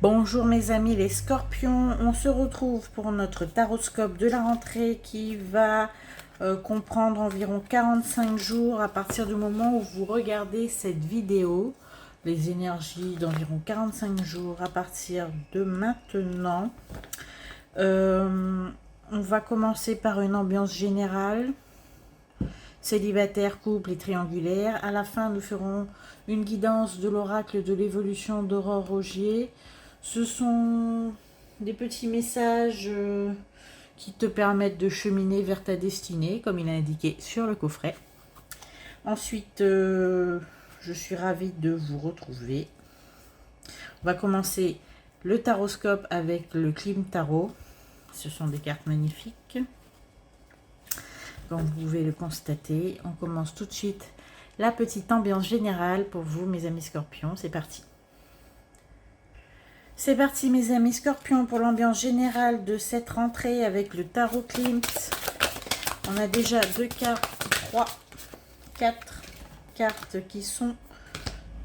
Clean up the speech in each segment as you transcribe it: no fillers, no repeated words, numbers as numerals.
Bonjour mes amis les scorpions, on se retrouve pour notre taroscope de la rentrée qui va comprendre environ 45 jours à partir du moment où vous regardez cette vidéo. Les énergies d'environ 45 jours à partir de maintenant. On va commencer par une ambiance générale, célibataire, couple et triangulaire. À la fin, nous ferons une guidance de l'oracle de l'évolution d'Aurore Rogier. Ce sont des petits messages qui te permettent de cheminer vers ta destinée, comme il est indiqué sur le coffret. Ensuite, je suis ravie de vous retrouver. On va commencer le taroscope avec le Klim Tarot. Ce sont des cartes magnifiques. Comme vous pouvez le constater, on commence tout de suite la petite ambiance générale pour vous, mes amis scorpions. C'est parti. C'est parti mes amis scorpions pour l'ambiance générale de cette rentrée avec le tarot Klimt. On a déjà 2 cartes, 3, 4 cartes qui sont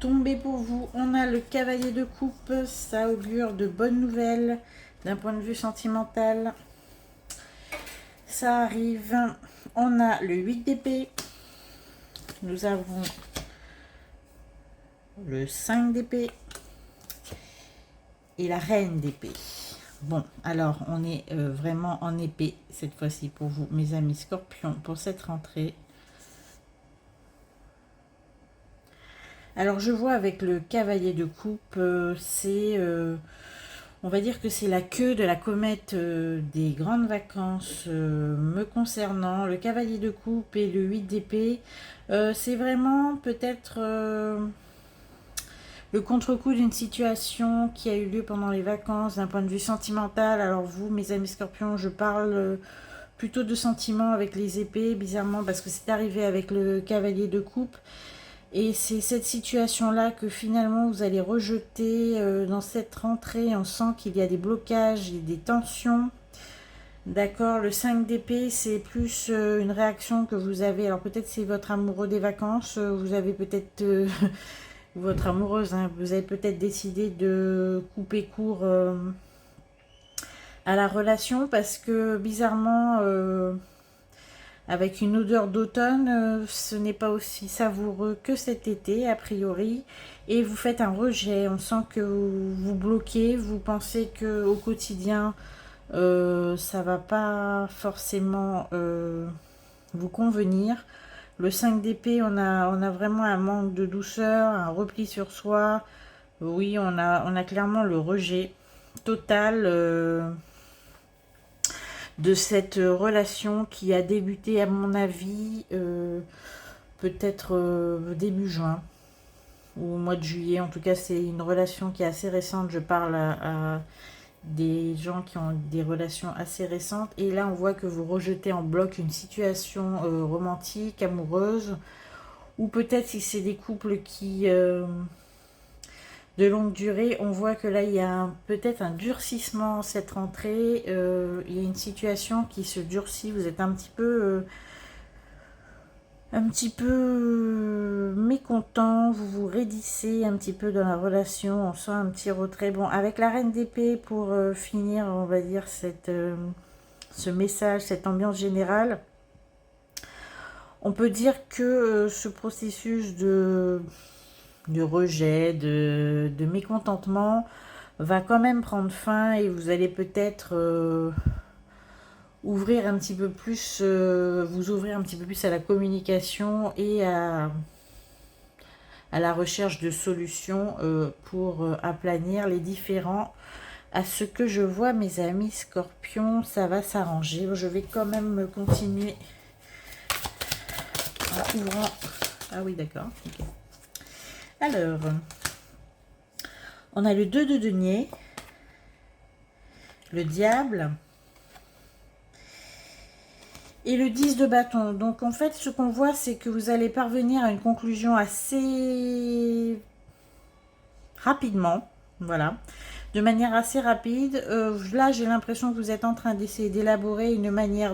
tombées pour vous. On a le cavalier de coupe, ça augure de bonnes nouvelles d'un point de vue sentimental. Ça arrive. On a le 8 d'épée. Nous avons le 5 d'épée. Et la reine d'épée. Bon, alors on est vraiment en épée cette fois-ci pour vous, mes amis scorpions, pour cette rentrée. Alors je vois avec le cavalier de coupe, on va dire que c'est la queue de la comète des grandes vacances me concernant. Le cavalier de coupe et le 8 d'épée, c'est vraiment peut-être le contre-coup d'une situation qui a eu lieu pendant les vacances d'un point de vue sentimental. Alors vous, mes amis scorpions, je parle plutôt de sentiments avec les épées, bizarrement, parce que c'est arrivé avec le cavalier de coupe. Et c'est cette situation-là que finalement vous allez rejeter dans cette rentrée. On sent qu'il y a des blocages et des tensions. D'accord, le 5 d'épée, c'est plus une réaction que vous avez. Alors peut-être c'est votre amoureux des vacances. Vous avez peut-être... votre amoureuse, hein, vous avez peut-être décidé de couper court à la relation parce que bizarrement, avec une odeur d'automne, ce n'est pas aussi savoureux que cet été a priori, et vous faites un rejet. On sent que vous bloquez, vous pensez que au quotidien ça va pas forcément vous convenir. Le 5 d'épée, on a vraiment un manque de douceur, un repli sur soi. Oui, on a clairement le rejet total de cette relation qui a débuté, à mon avis, peut-être début juin ou au mois de juillet. En tout cas, c'est une relation qui est assez récente. Je parle à des gens qui ont des relations assez récentes, et là on voit que vous rejetez en bloc une situation romantique, amoureuse, ou peut-être si c'est des couples qui de longue durée, on voit que là il y a peut-être un durcissement cette rentrée. Il y a une situation qui se durcit, vous êtes un petit peu mécontent, vous vous raidissez un petit peu dans la relation, on sent un petit retrait. Bon, avec la reine d'épée, pour finir, on va dire, ce message, cette ambiance générale, on peut dire que ce processus de rejet, de mécontentement, va quand même prendre fin, et vous allez peut-être ouvrir un petit peu plus, vous ouvrir un petit peu plus à la communication et à la recherche de solutions pour aplanir les différends. À ce que je vois, mes amis scorpions, ça va s'arranger. Je vais quand même continuer en ouvrant. Ah oui, d'accord. Okay. Alors, on a le 2 de denier, le diable et le 10 de bâton. Donc en fait, ce qu'on voit, c'est que vous allez parvenir à une conclusion assez rapidement, voilà, de manière assez rapide. Là, j'ai l'impression que vous êtes en train d'essayer d'élaborer une manière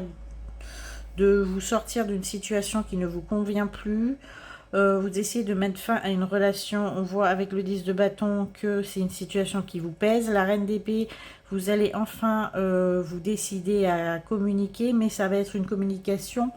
de vous sortir d'une situation qui ne vous convient plus. Vous essayez de mettre fin à une relation. On voit avec le 10 de bâton que c'est une situation qui vous pèse. La reine d'épée, vous allez enfin vous décider à communiquer, mais ça va être une communication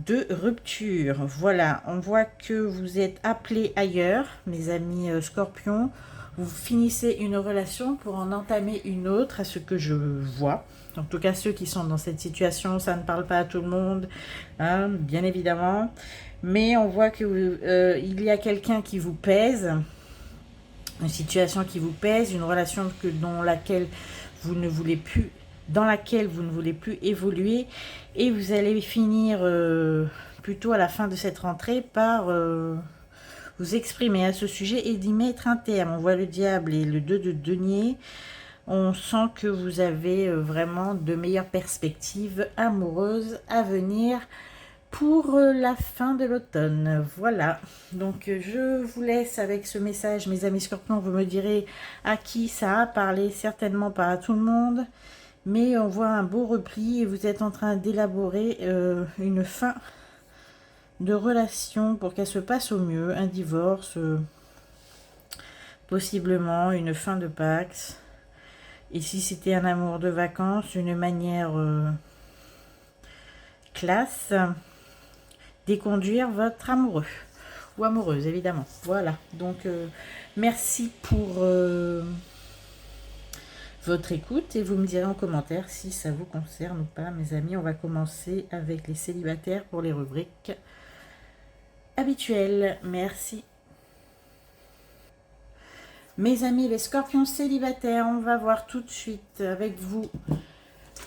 de rupture. Voilà, on voit que vous êtes appelés ailleurs, mes amis scorpions. Vous finissez une relation pour en entamer une autre, à ce que je vois. En tout cas, ceux qui sont dans cette situation, ça ne parle pas à tout le monde, hein, bien évidemment. Mais on voit que il y a quelqu'un qui vous pèse, une situation qui vous pèse, une relation dans laquelle vous ne voulez plus, évoluer, et vous allez finir plutôt à la fin de cette rentrée par vous exprimer à ce sujet et d'y mettre un terme. On voit le diable et le 2 de denier. On sent que vous avez vraiment de meilleures perspectives amoureuses à venir pour la fin de l'automne. Voilà, donc je vous laisse avec ce message, mes amis scorpions. Vous me direz à qui ça a parlé, certainement pas à tout le monde, mais on voit un beau repli et vous êtes en train d'élaborer une fin de relation pour qu'elle se passe au mieux, un divorce, possiblement une fin de Pax, et si c'était un amour de vacances, une manière classe déconduire votre amoureux ou amoureuse, évidemment. Voilà, donc merci pour votre écoute et vous me direz en commentaire si ça vous concerne ou pas, mes amis. On va commencer avec les célibataires pour les rubriques habituelles. Merci. Mes amis les scorpions célibataires, on va voir tout de suite avec vous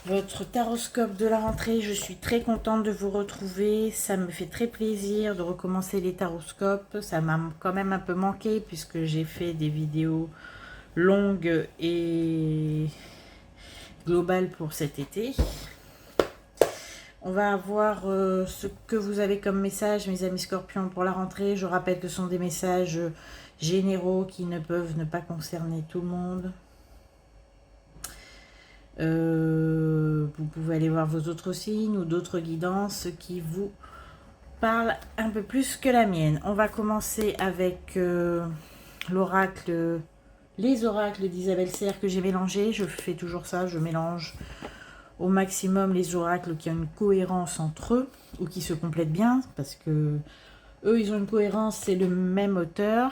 votre taroscope de la rentrée. Je suis très contente de vous retrouver. Ça me fait très plaisir de recommencer les taroscopes. Ça m'a quand même un peu manqué puisque j'ai fait des vidéos longues et globales pour cet été. On va voir ce que vous avez comme message, mes amis scorpions, pour la rentrée. Je rappelle que ce sont des messages généraux qui ne peuvent ne pas concerner tout le monde. Vous pouvez aller voir vos autres signes ou d'autres guidances qui vous parlent un peu plus que la mienne. On va commencer avec l'oracle, les oracles d'Isabelle Serre que j'ai mélangé. Je fais toujours ça, je mélange au maximum les oracles qui ont une cohérence entre eux ou qui se complètent bien, parce que eux ils ont une cohérence, c'est le même auteur.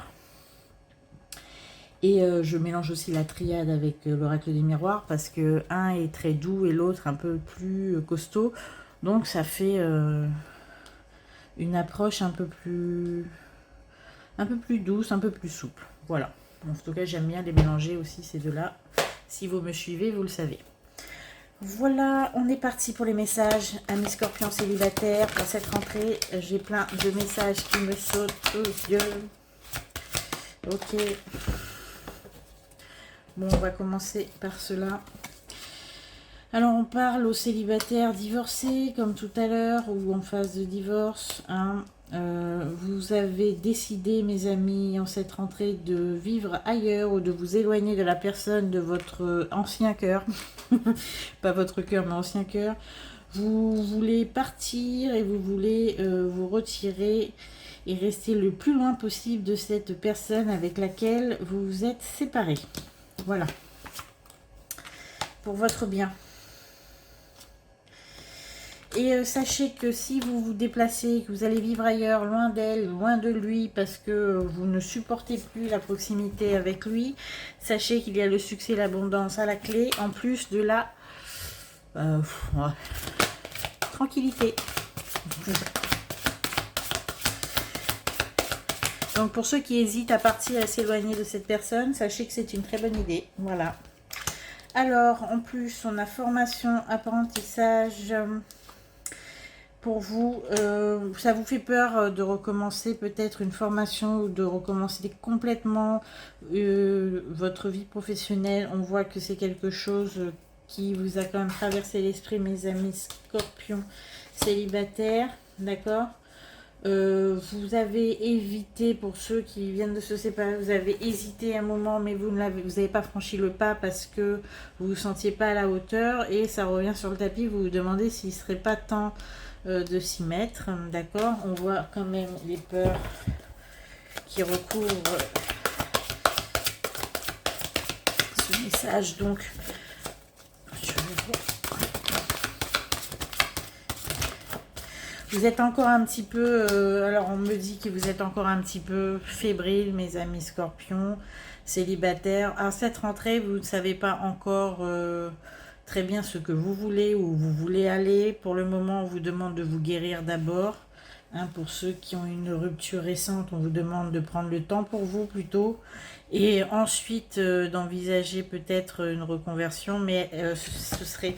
Et je mélange aussi la triade avec l'oracle des miroirs parce que un est très doux et l'autre un peu plus costaud. Donc ça fait une approche un peu plus douce, un peu plus souple. Voilà. En tout cas, j'aime bien les mélanger aussi ces deux-là. Si vous me suivez, vous le savez. Voilà, on est parti pour les messages. Amis scorpions célibataires, pour cette rentrée, j'ai plein de messages qui me sautent aux yeux. Ok. Bon, on va commencer par cela. Alors, on parle aux célibataires divorcés, comme tout à l'heure, ou en phase de divorce. Hein. Vous avez décidé, mes amis, en cette rentrée, de vivre ailleurs ou de vous éloigner de la personne de votre ancien cœur. Pas votre cœur, mais ancien cœur. Vous voulez partir et vous voulez vous retirer et rester le plus loin possible de cette personne avec laquelle vous vous êtes séparés. Voilà, pour votre bien. Et sachez que si vous vous déplacez, que vous allez vivre ailleurs, loin d'elle, loin de lui, parce que vous ne supportez plus la proximité avec lui, sachez qu'il y a le succès et l'abondance à la clé, en plus de la tranquillité. Donc pour ceux qui hésitent à partir et à s'éloigner de cette personne, sachez que c'est une très bonne idée. Voilà. Alors, en plus, on a formation, apprentissage. Pour vous, ça vous fait peur de recommencer peut-être une formation ou de recommencer complètement votre vie professionnelle. On voit que c'est quelque chose qui vous a quand même traversé l'esprit, mes amis scorpions célibataires. D'accord ? Vous avez évité, pour ceux qui viennent de se séparer, vous avez hésité un moment, mais vous n'avez pas franchi le pas parce que vous ne vous sentiez pas à la hauteur, et ça revient sur le tapis. Vous vous demandez s'il ne serait pas temps de s'y mettre, d'accord. On voit quand même les peurs qui recouvrent ce message, donc je vais voir. Vous êtes encore un petit peu, alors on me dit que vous êtes encore un petit peu fébrile, mes amis scorpions, célibataires. À cette rentrée, vous ne savez pas encore très bien ce que vous voulez, où vous voulez aller. Pour le moment, on vous demande de vous guérir d'abord. Hein, pour ceux qui ont une rupture récente, on vous demande de prendre le temps pour vous plutôt. Et ensuite, d'envisager peut-être une reconversion, mais ce serait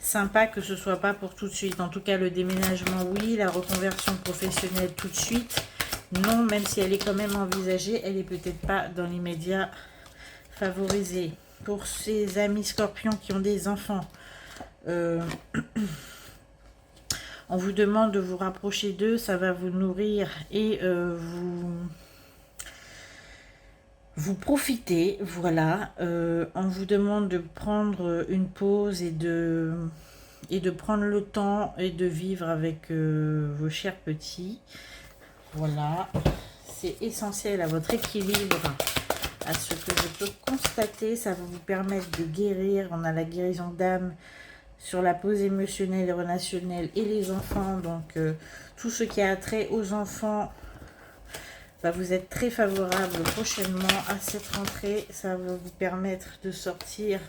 sympa que ce soit pas pour tout de suite. En tout cas, le déménagement, oui. La reconversion professionnelle, tout de suite, non. Même si elle est quand même envisagée, elle est peut-être pas dans l'immédiat favorisée. Pour ces amis scorpions qui ont des enfants, on vous demande de vous rapprocher d'eux. Ça va vous nourrir et vous profitez. Voilà. On vous demande de prendre une pause et de prendre le temps et de vivre avec vos chers petits. Voilà, c'est essentiel à votre équilibre, à ce que je peux constater. Ça va vous permettre de guérir. On a la guérison d'âme sur la pause émotionnelle et relationnelle et les enfants. Donc tout ce qui a trait aux enfants va vous être très favorable prochainement à cette rentrée. Ça va vous permettre de sortir.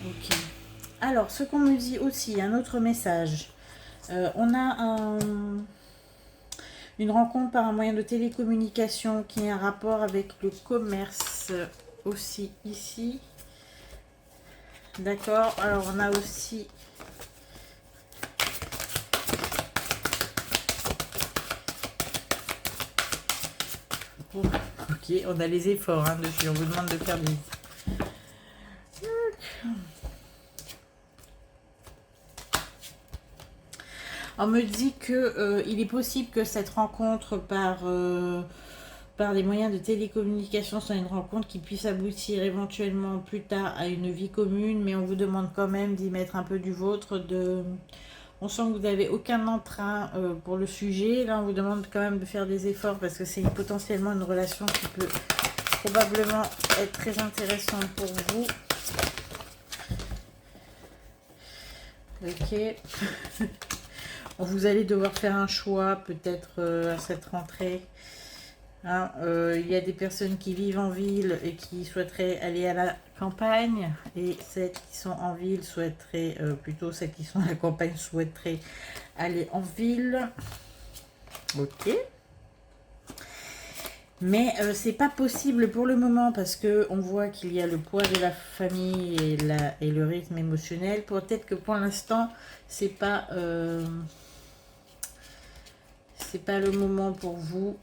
Ok. Alors, ce qu'on me dit aussi, un autre message. On a une rencontre par un moyen de télécommunication qui a un rapport avec le commerce aussi ici. D'accord. Alors, on a aussi... Ok, on a les efforts hein, dessus. On vous demande de faire des... On me dit que il est possible que cette rencontre par des moyens de télécommunication soit une rencontre qui puisse aboutir éventuellement plus tard à une vie commune, mais on vous demande quand même d'y mettre un peu du vôtre. On sent que vous n'avez aucun entrain pour le sujet. Là, on vous demande quand même de faire des efforts parce que c'est potentiellement une relation qui peut probablement être très intéressante pour vous. Ok. Vous allez devoir faire un choix peut-être à cette rentrée. Hein, il y a des personnes qui vivent en ville et qui souhaiteraient aller à la campagne. Et celles qui sont en ville souhaiteraient, plutôt celles qui sont à la campagne souhaiteraient aller en ville. Ok. Mais c'est pas possible pour le moment parce que on voit qu'il y a le poids de la famille et le rythme émotionnel. Peut-être que pour l'instant, c'est pas le moment pour vous,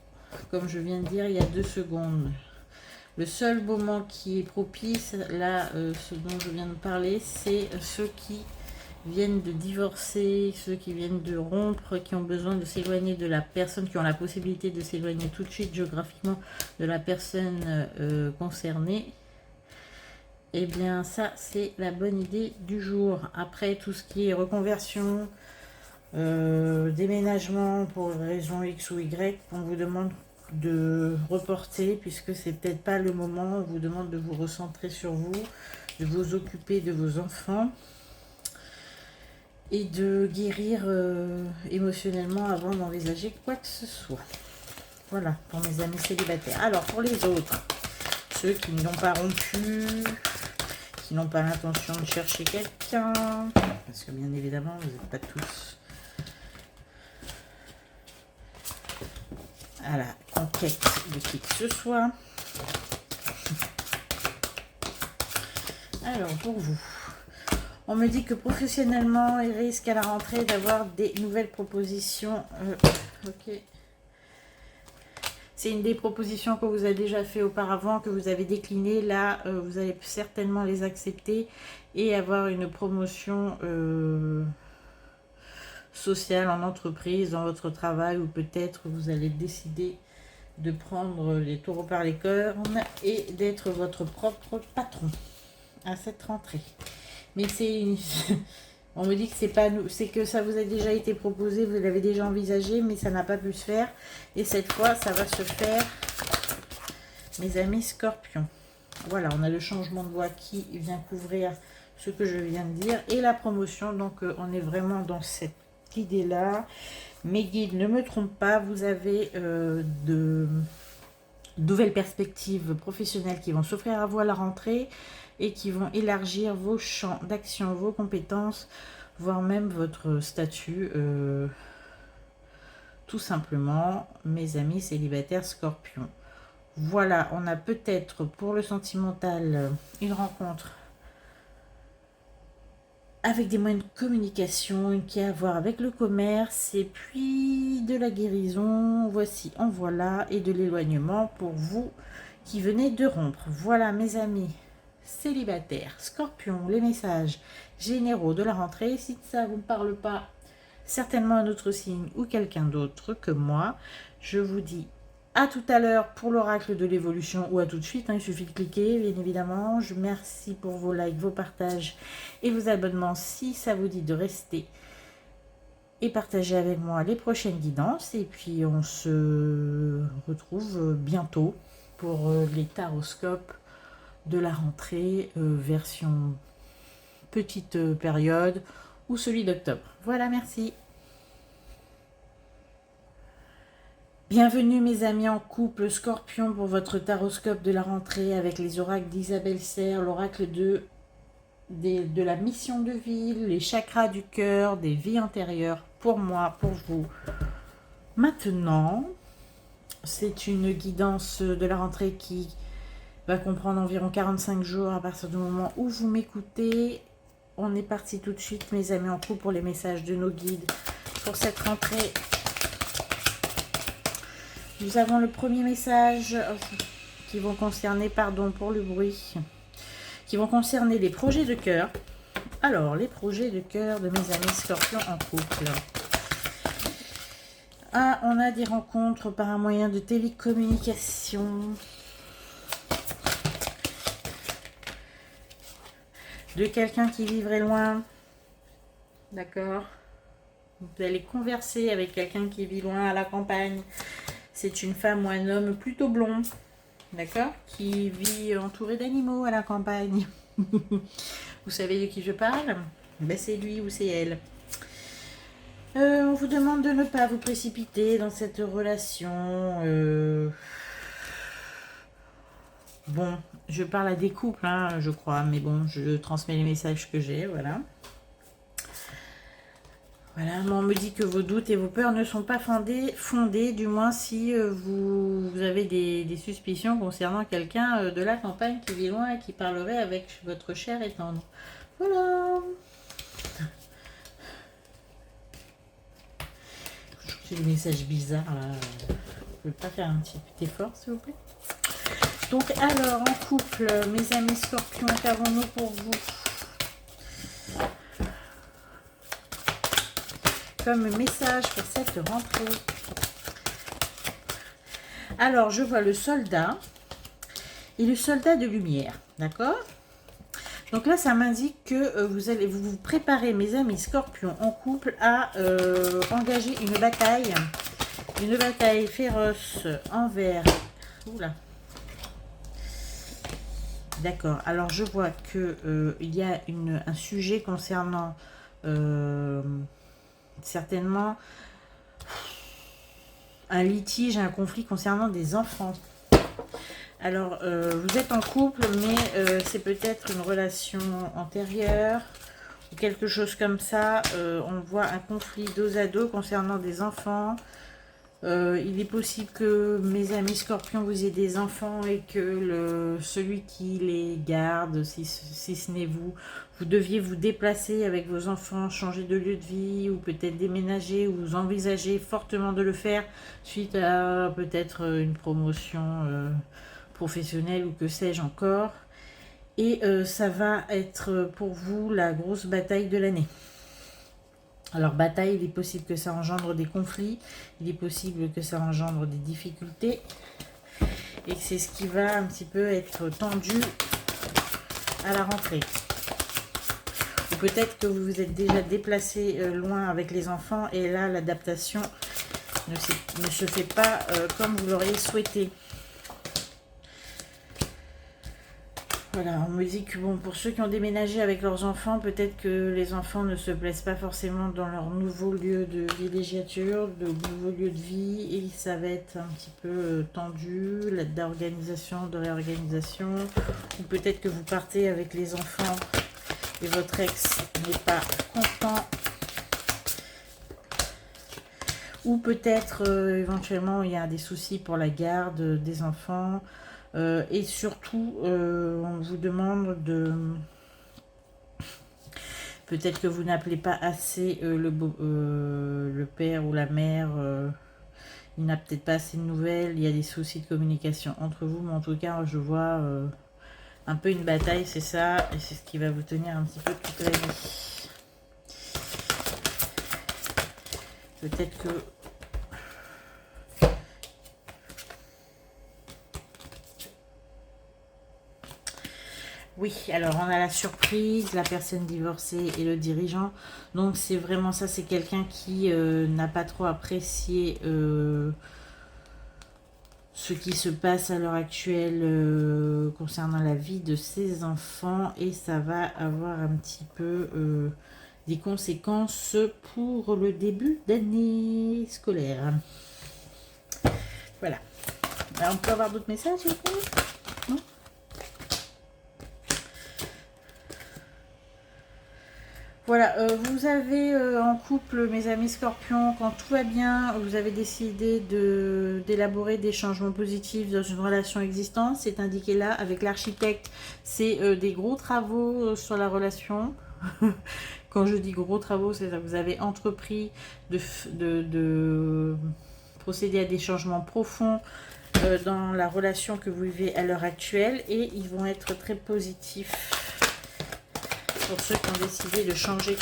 comme je viens de dire il y a 2 secondes. Le seul moment qui est propice, là, ce dont je viens de parler, c'est ceux qui viennent de divorcer, ceux qui viennent de rompre, qui ont besoin de s'éloigner de la personne, qui ont la possibilité de s'éloigner tout de suite géographiquement de la personne concernée. Eh bien, ça, c'est la bonne idée du jour. Après, tout ce qui est reconversion, déménagement pour raison X ou Y, on vous demande de reporter puisque c'est peut-être pas le moment. On vous demande de vous recentrer sur vous, de vous occuper de vos enfants et de guérir émotionnellement avant d'envisager quoi que ce soit. Voilà pour mes amis célibataires. Alors pour les autres, ceux qui n'ont pas rompu, qui n'ont pas l'intention de chercher quelqu'un, parce que bien évidemment vous n'êtes pas tous à la conquête de qui que ce soit. Alors pour vous, on me dit que professionnellement il risque à la rentrée d'avoir des nouvelles propositions. Ok. C'est une des propositions que vous avez déjà fait auparavant, que vous avez décliné. Là, vous allez certainement les accepter et avoir une promotion social en entreprise, dans votre travail, ou peut-être vous allez décider de prendre les taureaux par les cornes et d'être votre propre patron à cette rentrée. Mais c'est une... On me dit que c'est pas nous, c'est que ça vous a déjà été proposé, vous l'avez déjà envisagé, mais ça n'a pas pu se faire. Et cette fois, ça va se faire, mes amis Scorpions. Voilà, on a le changement de voix qui vient couvrir ce que je viens de dire. Et la promotion, donc on est vraiment dans cette idée-là. Mes guides ne me trompent pas, vous avez de nouvelles perspectives professionnelles qui vont s'offrir à vous à la rentrée et qui vont élargir vos champs d'action, vos compétences, voire même votre statut, tout simplement, mes amis célibataires Scorpions. Voilà, on a peut-être pour le sentimental une rencontre avec des moyens de communication qui a à voir avec le commerce, et puis de la guérison, voici en voilà, et de l'éloignement pour vous qui venez de rompre. Voilà mes amis célibataires, Scorpion, les messages généraux de la rentrée. Si ça ne vous parle pas, certainement un autre signe ou quelqu'un d'autre que moi, je vous dis à tout à l'heure pour l'oracle de l'évolution, ou à tout de suite, hein, il suffit de cliquer, bien évidemment. Je remercie pour vos likes, vos partages et vos abonnements si ça vous dit de rester et partager avec moi les prochaines guidances. Et puis on se retrouve bientôt pour les taroscopes de la rentrée, version petite période, ou celui d'octobre. Voilà, merci. Bienvenue mes amis en couple Scorpion pour votre taroscope de la rentrée avec les oracles d'Isabelle Serre, l'oracle de la mission de vie, les chakras du cœur, des vies antérieures, pour moi, pour vous. Maintenant, c'est une guidance de la rentrée qui va comprendre environ 45 jours à partir du moment où vous m'écoutez. On est parti tout de suite mes amis en couple pour les messages de nos guides pour cette rentrée. Nous avons le premier message qui vont concerner, pardon pour le bruit, qui vont concerner les projets de cœur. Alors, les projets de cœur de mes amis Scorpions en couple. Ah, on a des rencontres par un moyen de télécommunication. De quelqu'un qui vivrait loin. D'accord. Vous allez converser avec quelqu'un qui vit loin à la campagne. C'est une femme ou un homme plutôt blond, d'accord, qui vit entouré d'animaux à la campagne. Vous savez de qui je parle? Ben, c'est lui ou c'est elle. On vous demande de ne pas vous précipiter dans cette relation. Bon, je parle à des couples, hein, je crois, mais bon, je transmets les messages que j'ai, voilà. Voilà, on me dit que vos doutes et vos peurs ne sont pas fondés, du moins si vous avez des suspicions concernant quelqu'un de la campagne qui vit loin et qui parlerait avec votre chair et tendre. Voilà. J'ai des messages bizarres là. Vous ne pouvez pas faire un petit effort s'il vous plaît? Donc alors, en couple, mes amis Scorpions, qu'avons-nous pour vous? Comme message pour cette rentrée. Alors, je vois le soldat et le soldat de lumière, d'accord? Donc là, ça m'indique que vous allez vous préparer, mes amis Scorpions, en couple, à engager une bataille féroce envers... Oula. D'accord. Alors, je vois que il y a un sujet concernant... certainement un litige, un conflit concernant des enfants. Alors, vous êtes en couple, mais c'est peut-être une relation antérieure ou quelque chose comme ça. On voit un conflit dos à dos concernant des enfants. Il est possible que mes amis Scorpions, vous ayez des enfants et que celui qui les garde, si ce n'est vous, vous deviez vous déplacer avec vos enfants, changer de lieu de vie ou peut-être déménager, ou vous envisagez fortement de le faire suite à peut-être une promotion professionnelle ou que sais-je encore. Et ça va être pour vous la grosse bataille de l'année. Alors bataille, il est possible que ça engendre des conflits, il est possible que ça engendre des difficultés. Et que c'est ce qui va un petit peu être tendu à la rentrée. Ou peut-être que vous vous êtes déjà déplacé loin avec les enfants et là l'adaptation ne se fait pas comme vous l'auriez souhaité. Voilà, on me dit que bon, pour ceux qui ont déménagé avec leurs enfants, peut-être que les enfants ne se plaisent pas forcément dans leur nouveau lieu de villégiature, de nouveau lieu de vie, et ça va être un petit peu tendu, d'organisation, de réorganisation, ou peut-être que vous partez avec les enfants et votre ex n'est pas content, ou peut-être éventuellement il y a des soucis pour la garde des enfants. Et surtout, on vous demande de... Peut-être que vous n'appelez pas assez le père ou la mère. Il n'a peut-être pas assez de nouvelles. Il y a des soucis de communication entre vous. Mais en tout cas, je vois un peu une bataille, c'est ça. Et c'est ce qui va vous tenir un petit peu toute la vie. Peut-être que... Oui, alors on a la surprise, la personne divorcée et le dirigeant. Donc c'est vraiment ça, c'est quelqu'un qui n'a pas trop apprécié ce qui se passe à l'heure actuelle concernant la vie de ses enfants. Et ça va avoir un petit peu des conséquences pour le début d'année scolaire. Voilà. Alors, on peut avoir d'autres messages, non ? Voilà, vous avez en couple, mes amis scorpions, quand tout va bien, vous avez décidé d'élaborer des changements positifs dans une relation existante. C'est indiqué là avec l'architecte. C'est des gros travaux sur la relation. Quand je dis gros travaux, c'est-à-dire que vous avez entrepris de procéder à des changements profonds dans la relation que vous vivez à l'heure actuelle. Et ils vont être très positifs. Pour ceux qui ont décidé de changer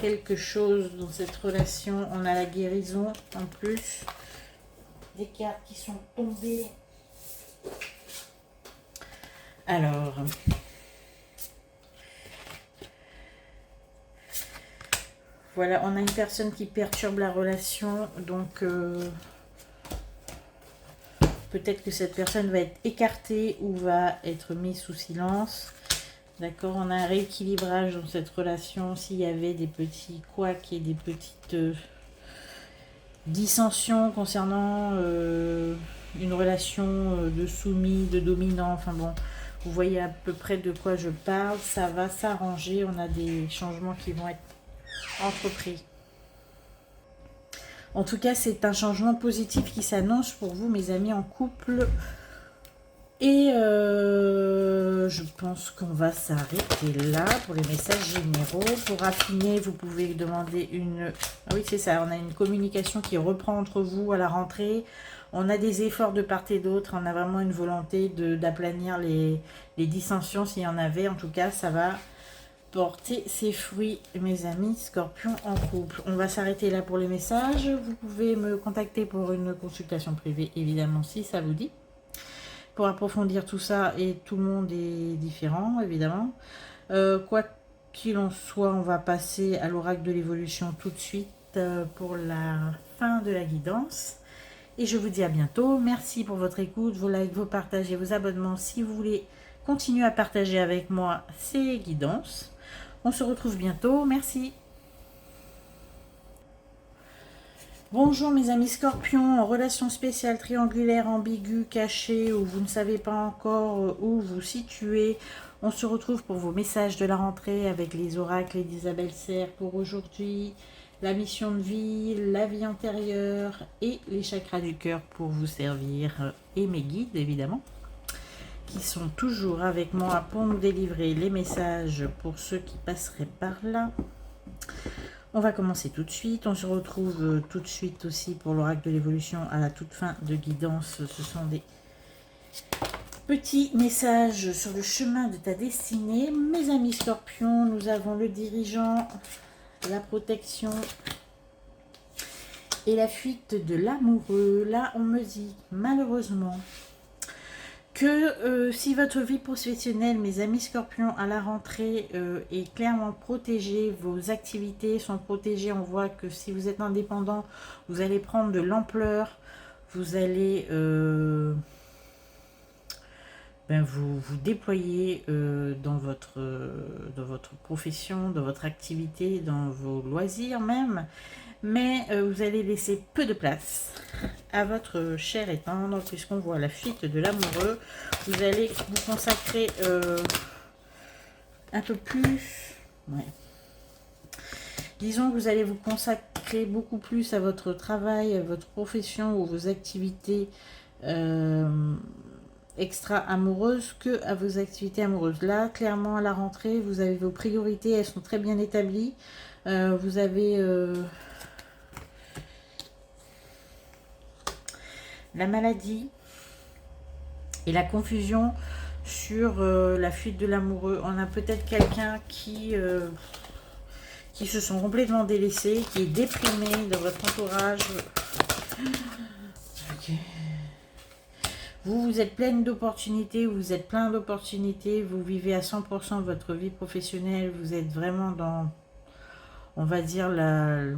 quelque chose dans cette relation, on a la guérison en plus. Des cartes qui sont tombées. Alors, voilà, on a une personne qui perturbe la relation, donc peut-être que cette personne va être écartée ou va être mise sous silence. D'accord, on a un rééquilibrage dans cette relation. S'il y avait des petits couacs et des petites dissensions concernant une relation de soumis, de dominant, enfin bon, vous voyez à peu près de quoi je parle. Ça va s'arranger, on a des changements qui vont être entrepris. En tout cas, c'est un changement positif qui s'annonce pour vous, mes amis en couple. Et je pense qu'on va s'arrêter là pour les messages généraux. Pour affiner, vous pouvez demander une... Ah oui, c'est ça, on a une communication qui reprend entre vous à la rentrée. On a des efforts de part et d'autre. On a vraiment une volonté d'aplanir les dissensions s'il y en avait. En tout cas, ça va porter ses fruits, mes amis scorpions en couple. On va s'arrêter là pour les messages. Vous pouvez me contacter pour une consultation privée, évidemment, si ça vous dit. Pour approfondir tout ça, et tout le monde est différent, évidemment. Quoi qu'il en soit, on va passer à l'oracle de l'évolution tout de suite pour la fin de la guidance. Et je vous dis à bientôt. Merci pour votre écoute, vos likes, vos partages et vos abonnements. Si vous voulez continuer à partager avec moi ces guidances, on se retrouve bientôt. Merci. Bonjour mes amis scorpions, en relation spéciale, triangulaire, ambiguë, cachée, où vous ne savez pas encore où vous situez. On se retrouve pour vos messages de la rentrée avec les oracles et d'Isabelle Serre pour aujourd'hui. La mission de vie, la vie antérieure et les chakras du cœur pour vous servir. Et mes guides évidemment, qui sont toujours avec moi pour nous délivrer les messages pour ceux qui passeraient par là. On va commencer tout de suite. On se retrouve tout de suite aussi pour l'oracle de l'évolution à la toute fin de guidance. Ce sont des petits messages sur le chemin de ta destinée. Mes amis scorpions, nous avons le dirigeant, la protection et la fuite de l'amoureux. Là, on me dit malheureusement que si votre vie professionnelle, mes amis scorpions, à la rentrée est clairement protégée, vos activités sont protégées, on voit que si vous êtes indépendant, vous allez prendre de l'ampleur, vous allez vous déployer dans votre profession, dans votre activité, dans vos loisirs même, mais vous allez laisser peu de place à votre chair et tendre, puisqu'on voit la fuite de l'amoureux. Vous allez vous consacrer un peu plus, disons que vous allez vous consacrer beaucoup plus à votre travail, à votre profession ou vos activités extra-amoureuses que à vos activités amoureuses. Là, clairement, à la rentrée, vous avez vos priorités, elles sont très bien établies. Vous avez la maladie et la confusion sur la fuite de l'amoureux. On a peut-être quelqu'un qui se sont complètement délaissés, qui est déprimé dans votre entourage. Ok. Vous êtes pleine d'opportunités, vous êtes plein d'opportunités, vous vivez à 100% votre vie professionnelle, vous êtes vraiment dans, on va dire, la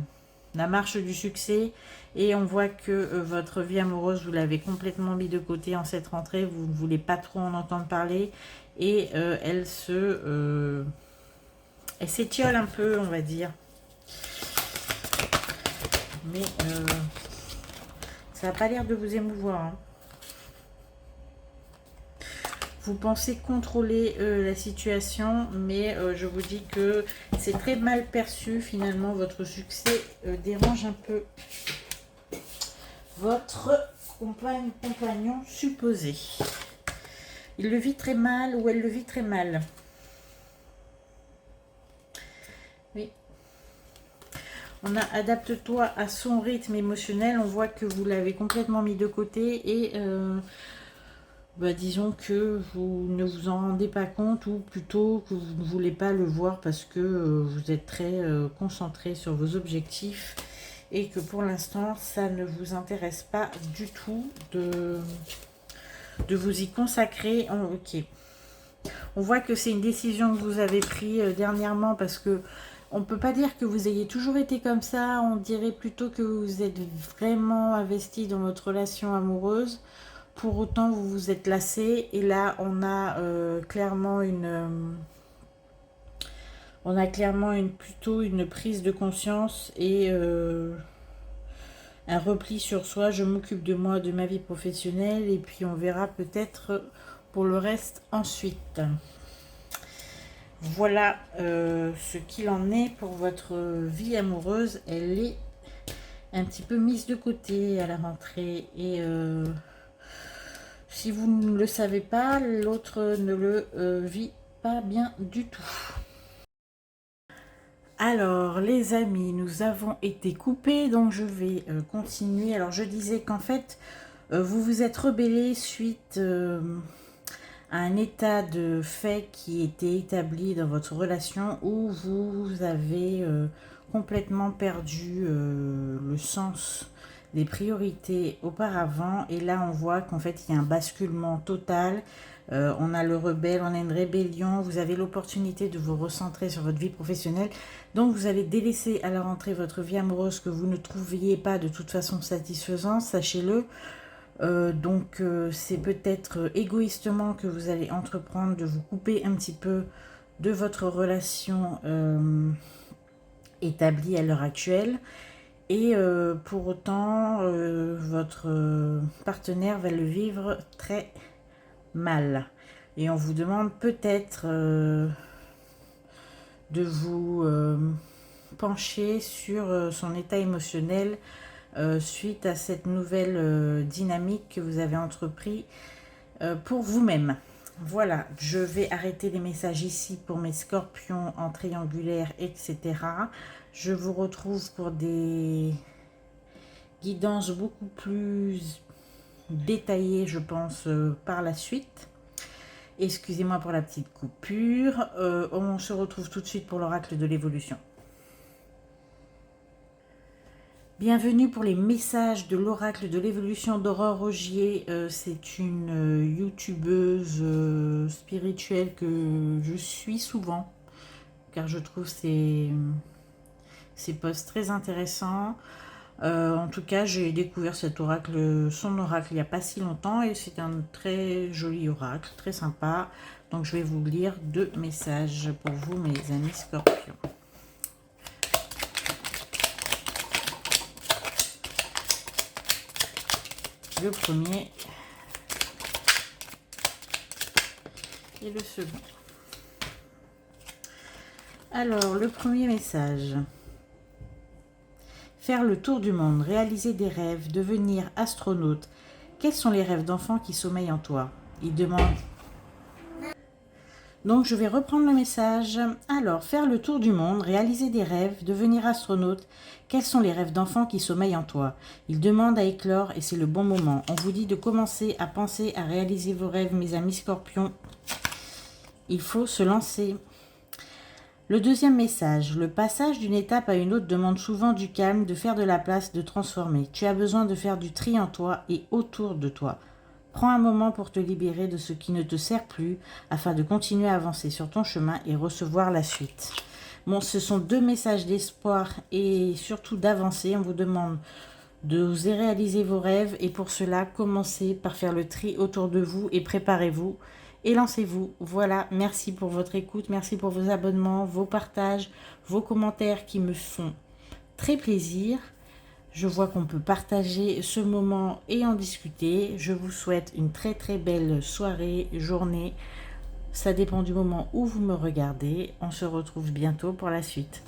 marche du succès, et on voit que votre vie amoureuse, vous l'avez complètement mis de côté en cette rentrée, vous ne voulez pas trop en entendre parler, et elle s'étiole un peu, on va dire. Mais ça n'a pas l'air de vous émouvoir, hein. Vous pensez contrôler la situation, mais je vous dis que c'est très mal perçu. Finalement, votre succès dérange un peu votre compagnon supposé. Il le vit très mal ou elle le vit très mal. Oui. On a adapte-toi à son rythme émotionnel. On voit que vous l'avez complètement mis de côté et disons que vous ne vous en rendez pas compte, ou plutôt que vous ne voulez pas le voir parce que vous êtes très concentré sur vos objectifs et que pour l'instant ça ne vous intéresse pas du tout de vous y consacrer. Ok. On voit que c'est une décision que vous avez prise dernièrement, parce que on ne peut pas dire que vous ayez toujours été comme ça, on dirait plutôt que vous êtes vraiment investi dans votre relation amoureuse. Pour autant, vous vous êtes lassé, et là, on a clairement plutôt une prise de conscience et un repli sur soi. Je m'occupe de moi, de ma vie professionnelle, et puis on verra peut-être pour le reste ensuite. Voilà ce qu'il en est pour votre vie amoureuse. Elle est un petit peu mise de côté à la rentrée, et si vous ne le savez pas, l'autre ne le vit pas bien du tout. Alors les amis, nous avons été coupés, donc je vais continuer. Alors je disais qu'en fait, vous vous êtes rebellé suite à un état de fait qui était établi dans votre relation, où vous avez complètement perdu le sens des priorités auparavant, et là on voit qu'en fait il y a un basculement total. On a le rebelle, on a une rébellion, vous avez l'opportunité de vous recentrer sur votre vie professionnelle, donc vous allez délaisser à la rentrée votre vie amoureuse que vous ne trouviez pas de toute façon satisfaisante, sachez-le. Donc c'est peut-être égoïstement que vous allez entreprendre de vous couper un petit peu de votre relation établie à l'heure actuelle. Et pour autant, votre partenaire va le vivre très mal. Et on vous demande peut-être de vous pencher sur son état émotionnel suite à cette nouvelle dynamique que vous avez entrepris pour vous-même. Voilà, je vais arrêter les messages ici pour mes scorpions en triangulaire, etc. Je vous retrouve pour des guidances beaucoup plus détaillées, je pense, par la suite. Excusez-moi pour la petite coupure. On se retrouve tout de suite pour l'oracle de l'évolution. Bienvenue pour les messages de l'oracle de l'évolution d'Aurore Rogier. C'est une youtubeuse spirituelle que je suis souvent, car je trouve ses posts très intéressants. En tout cas, j'ai découvert son oracle il n'y a pas si longtemps, et c'est un très joli oracle, très sympa. Donc je vais vous lire 2 messages pour vous, mes amis scorpions. Le premier et le second. Alors, le premier message. Faire le tour du monde, réaliser des rêves, devenir astronaute. Quels sont les rêves d'enfant qui sommeillent en toi? Il demande. Donc, je vais reprendre le message. Alors, faire le tour du monde, réaliser des rêves, devenir astronaute. Quels sont les rêves d'enfant qui sommeillent en toi? Il demande à éclore et c'est le bon moment. On vous dit de commencer à penser à réaliser vos rêves, mes amis scorpions. Il faut se lancer. Le deuxième message. Le passage d'une étape à une autre demande souvent du calme, de faire de la place, de transformer. Tu as besoin de faire du tri en toi et autour de toi. Prends un moment pour te libérer de ce qui ne te sert plus afin de continuer à avancer sur ton chemin et recevoir la suite. Bon, ce sont 2 messages d'espoir et surtout d'avancer. On vous demande de réaliser vos rêves et pour cela, commencez par faire le tri autour de vous et préparez-vous et lancez-vous. Voilà, merci pour votre écoute, merci pour vos abonnements, vos partages, vos commentaires qui me font très plaisir. Je vois qu'on peut partager ce moment et en discuter. Je vous souhaite une très très belle soirée, journée. Ça dépend du moment où vous me regardez. On se retrouve bientôt pour la suite.